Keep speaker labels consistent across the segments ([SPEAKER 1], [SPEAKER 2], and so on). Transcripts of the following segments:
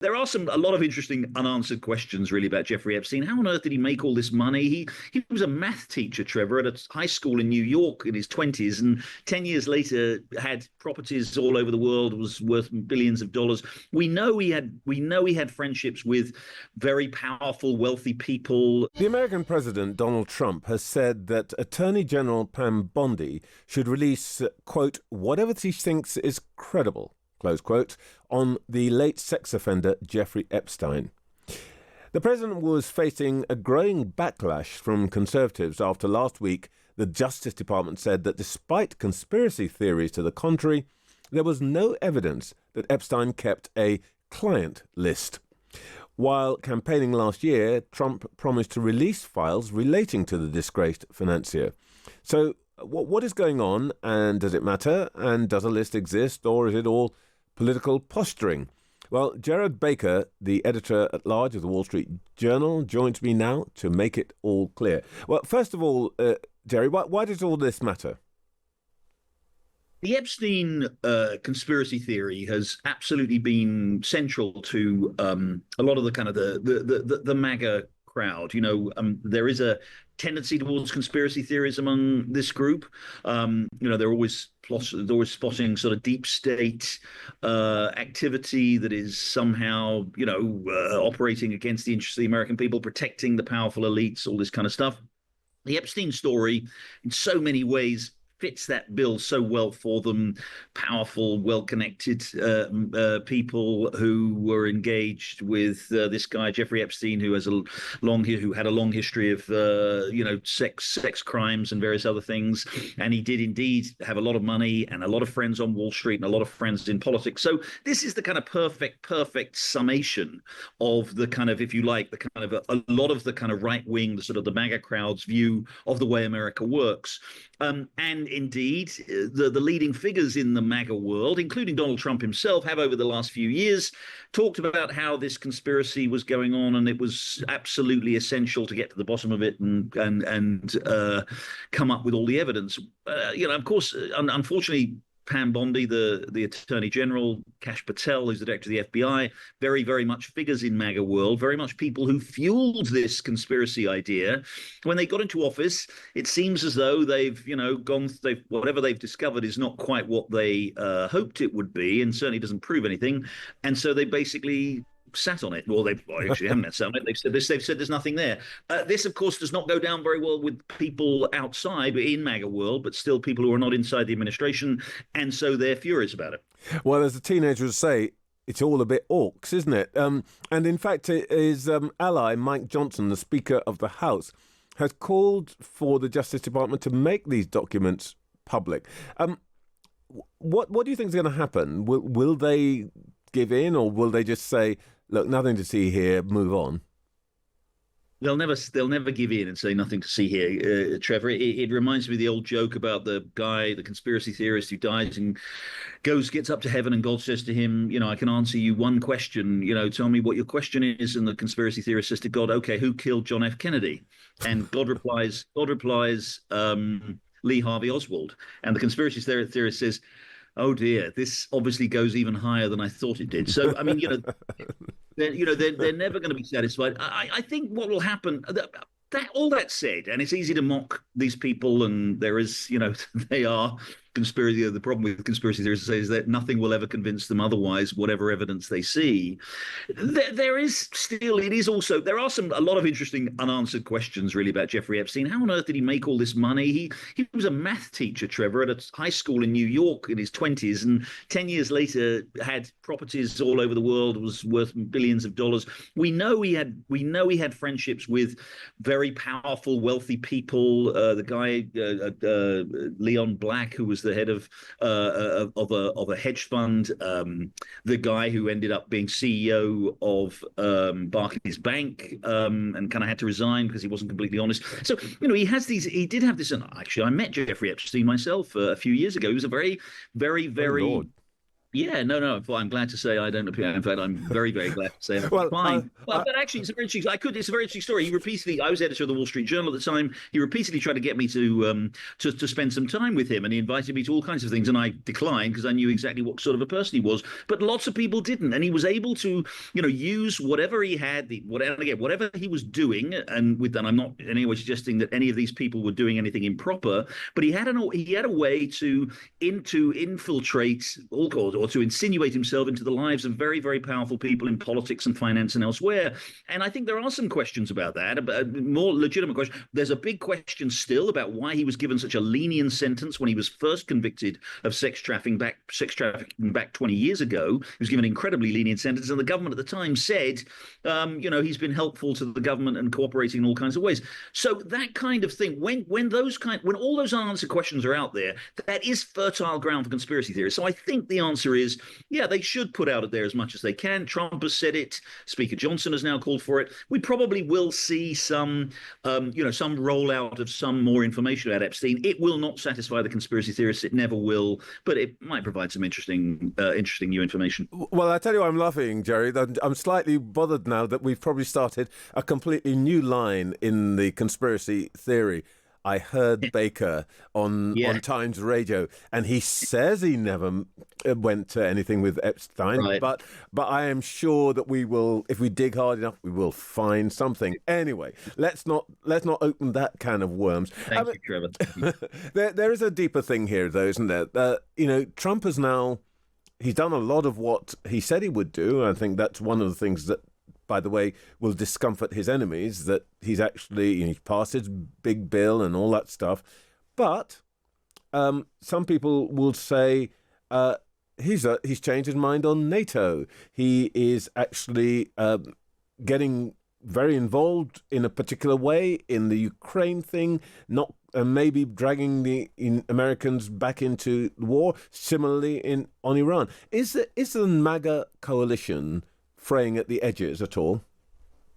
[SPEAKER 1] There are a lot of interesting unanswered questions really about Jeffrey Epstein. How on earth did he make all this money? He was a math teacher, Trevor, at a high school in New York in his 20s, and 10 years later had properties all over the world, was worth billions of dollars. We know he had friendships with very powerful, wealthy people.
[SPEAKER 2] The American president, Donald Trump, has said that Attorney General Pam Bondi should release, quote, whatever she thinks is credible, close quote, on the late sex offender Jeffrey Epstein. The president was facing a growing backlash from conservatives after last week the Justice Department said that despite conspiracy theories to the contrary, there was no evidence that Epstein kept a client list. While campaigning last year, Trump promised to release files relating to the disgraced financier. So what is going on, and does it matter? And does a list exist, or is it all political posturing? Well, Gerard Baker, the editor-at-large of the Wall Street Journal, joins me now to make it all clear. Well, first of all, Jerry, why does all this matter?
[SPEAKER 1] The Epstein conspiracy theory has absolutely been central to a lot of the kind of the MAGA crowd. There is a tendency towards conspiracy theories among this group. They're always spotting sort of deep state activity that is somehow, operating against the interests of the American people, protecting the powerful elites, all this kind of stuff. The Epstein story, in so many ways, fits that bill so well for them. Powerful, well-connected people who were engaged with this guy Jeffrey Epstein, who had a long history of sex crimes and various other things, and he did indeed have a lot of money and a lot of friends on Wall Street and a lot of friends in politics. So this is the kind of perfect summation of the kind of, if you like, the kind of a lot of the kind of right wing, the sort of the MAGA crowd's view of the way America works. And indeed, the leading figures in the MAGA world, including Donald Trump himself, have over the last few years talked about how this conspiracy was going on, and it was absolutely essential to get to the bottom of it and come up with all the evidence. Of course, unfortunately, Pam Bondi, the Attorney General, Kash Patel, who's the director of the FBI, very, very much figures in MAGA world, very much people who fueled this conspiracy idea. When they got into office, it seems as though whatever they've discovered is not quite what they hoped it would be, and certainly doesn't prove anything. And so they basically sat on it. Well, they actually haven't sat on it. They've said there's nothing there. This, of course, does not go down very well with people outside, in MAGA world, but still people who are not inside the administration, and so they're furious about it.
[SPEAKER 2] Well, as a teenager would say, it's all a bit orcs, isn't it? And in fact, his ally, Mike Johnson, the Speaker of the House, has called for the Justice Department to make these documents public. What do you think is going to happen? Will they give in, or will they just say, look, nothing to see here, move on?
[SPEAKER 1] They'll never give in and say nothing to see here, Trevor. It reminds me of the old joke about the guy, the conspiracy theorist who dies and gets up to heaven, and God says to him, I can answer you one question, tell me what your question is. And the conspiracy theorist says to God, okay, who killed John F. Kennedy? And God replies, Lee Harvey Oswald. And the conspiracy theorist says, oh dear, this obviously goes even higher than I thought it did. So, I mean, they're never going to be satisfied. I think what will happen, all that said, and it's easy to mock these people, and there is, they are conspiracy. The problem with conspiracy theorists is that nothing will ever convince them otherwise, whatever evidence they see. There are a lot of interesting unanswered questions really about Jeffrey Epstein. How on earth did he make all this money? He was a math teacher, Trevor, at a high school in New York in his 20s, and 10 years later had properties all over the world, was worth billions of dollars. We know he had friendships with very powerful, wealthy people. The guy Leon Black, who was the head of a hedge fund, the guy who ended up being CEO of Barclays Bank, and kind of had to resign because he wasn't completely honest. So he did have this. And actually, I met Jeffrey Epstein myself a few years ago. He was a very, very, very Yeah, no, no. Well, I'm glad to say I don't appear. In fact, I'm very, very glad to say I'm
[SPEAKER 2] Well,
[SPEAKER 1] fine. But actually, it's a very interesting. It's a very interesting story. He repeatedly. I was editor of the Wall Street Journal at the time. He repeatedly tried to get me to spend some time with him, and he invited me to all kinds of things, and I declined because I knew exactly what sort of a person he was. But lots of people didn't, and he was able to, use whatever he had, whatever he was doing, and with that, I'm not in any way suggesting that any of these people were doing anything improper, but he had a way to infiltrate all cause or to insinuate himself into the lives of very, very powerful people in politics and finance and elsewhere. And I think there are some questions about that, about more legitimate questions. There's a big question still about why he was given such a lenient sentence when he was first convicted of sex trafficking back 20 years ago. He was given an incredibly lenient sentence, and the government at the time said, he's been helpful to the government and cooperating in all kinds of ways. So that kind of thing, when all those unanswered questions are out there, that is fertile ground for conspiracy theories. So I think the answer is, yeah, they should put out there as much as they can. Trump has said it. Speaker Johnson has now called for it. We probably will see some rollout of some more information about Epstein. It will not satisfy the conspiracy theorists. It never will, but it might provide some interesting new information.
[SPEAKER 2] Well, I tell you, I'm laughing, Jerry. I'm slightly bothered now that we've probably started a completely new line in the conspiracy theory. I heard Baker on Times Radio, and he says he never went to anything with Epstein,
[SPEAKER 1] right.
[SPEAKER 2] but I am sure that we will, if we dig hard enough, we will find something. Anyway, let's not open that can of worms.
[SPEAKER 1] Thank you, Trevor.
[SPEAKER 2] There is a deeper thing here, though, isn't there? Trump has now, he's done a lot of what he said he would do. I think that's one of the things that, by the way, will discomfort his enemies, that he's actually, he's passed his big bill and all that stuff. But some people will say he's changed his mind on NATO. He is actually getting very involved in a particular way in the Ukraine thing, not maybe dragging the Americans back into the war. Similarly, on Iran, is the MAGA coalition fraying at the edges at all?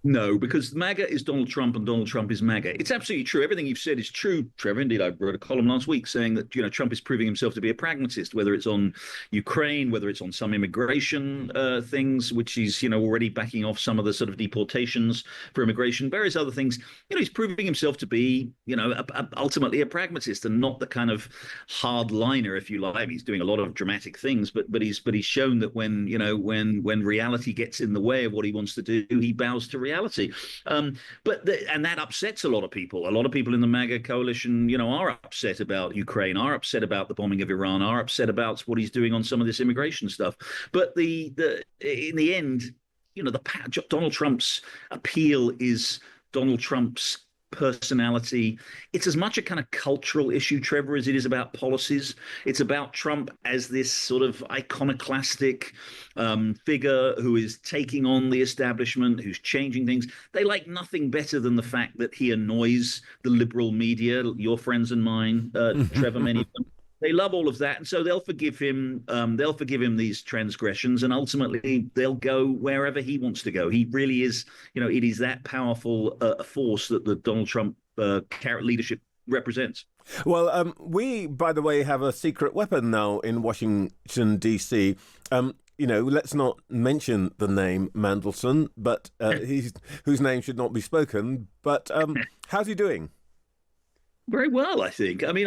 [SPEAKER 1] No, because MAGA is Donald Trump and Donald Trump is MAGA. It's absolutely true. Everything you've said is true, Trevor. Indeed, I wrote a column last week saying that Trump is proving himself to be a pragmatist, whether it's on Ukraine, whether it's on some immigration things, which he's already backing off some of the sort of deportations for immigration, various other things. He's proving himself to be ultimately a pragmatist and not the kind of hardliner, if you like. He's doing a lot of dramatic things, but he's shown that when reality gets in the way of what he wants to do, he bows to reality. And that upsets a lot of people. A lot of people in the MAGA coalition, are upset about Ukraine, are upset about the bombing of Iran, are upset about what he's doing on some of this immigration stuff. But in the end, Donald Trump's appeal is Donald Trump's personality. It's as much a kind of cultural issue, Trevor, as it is about policies. It's about Trump as this sort of iconoclastic figure who is taking on the establishment, who's changing things. They like nothing better than the fact that he annoys the liberal media, your friends and mine, Trevor, many of them. They love all of that, and so they'll forgive him. They'll forgive him these transgressions, and ultimately they'll go wherever he wants to go. He really is, it is that powerful a force that the Donald Trump leadership represents.
[SPEAKER 2] Well, we, by the way, have a secret weapon now in Washington, D.C. Let's not mention the name Mandelson, but whose name should not be spoken. But how's he doing?
[SPEAKER 1] Very well, I think. I mean,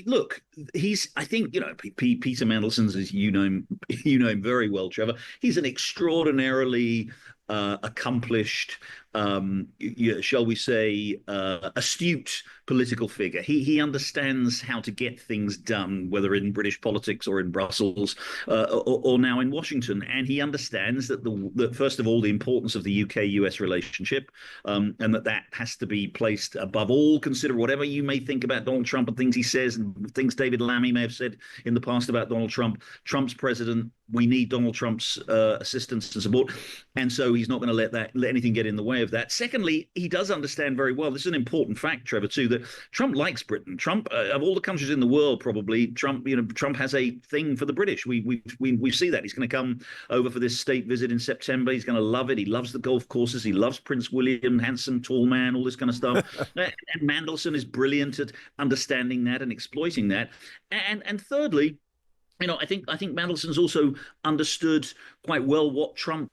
[SPEAKER 1] look, I think, Peter Mandelson's, as you know him very well, Trevor. He's an extraordinarily accomplished, shall we say, astute political figure. He understands how to get things done, whether in British politics or in Brussels or now in Washington. And he understands that first of all, the importance of the UK-US relationship, and that has to be placed above all. Consider whatever you may think about Donald Trump and things he says and things David Lammy may have said in the past about Donald Trump. Trump's president. We need Donald Trump's assistance and support. And so he's not going to let anything get in the way of that. Secondly, he does understand very well, this is an important fact, Trevor, too, that Trump likes Britain. Trump, of all the countries in the world, probably, Trump has a thing for the British. We see that. He's going to come over for this state visit in September. He's going to love it. He loves the golf courses. He loves Prince William, handsome, tall man, all this kind of stuff. And Mandelson is brilliant at understanding that and exploiting that. And thirdly, I think Mandelson's also understood quite well what Trump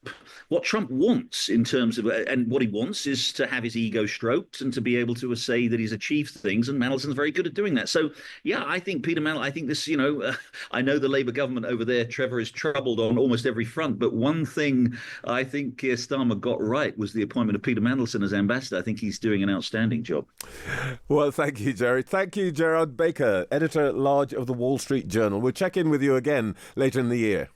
[SPEAKER 1] wants in terms of, and what he wants is to have his ego stroked and to be able to say that he's achieved things, and Mandelson's very good at doing that. So yeah, I think Peter Mandel. I think this, I know the Labour government over there, Trevor, is troubled on almost every front, but one thing I think Keir Starmer got right was the appointment of Peter Mandelson as ambassador. I think he's doing an outstanding job.
[SPEAKER 2] Well, thank you, Jerry. Thank you, Gerard Baker, editor-at-large of the Wall Street Journal. We'll check in with you again later in the year.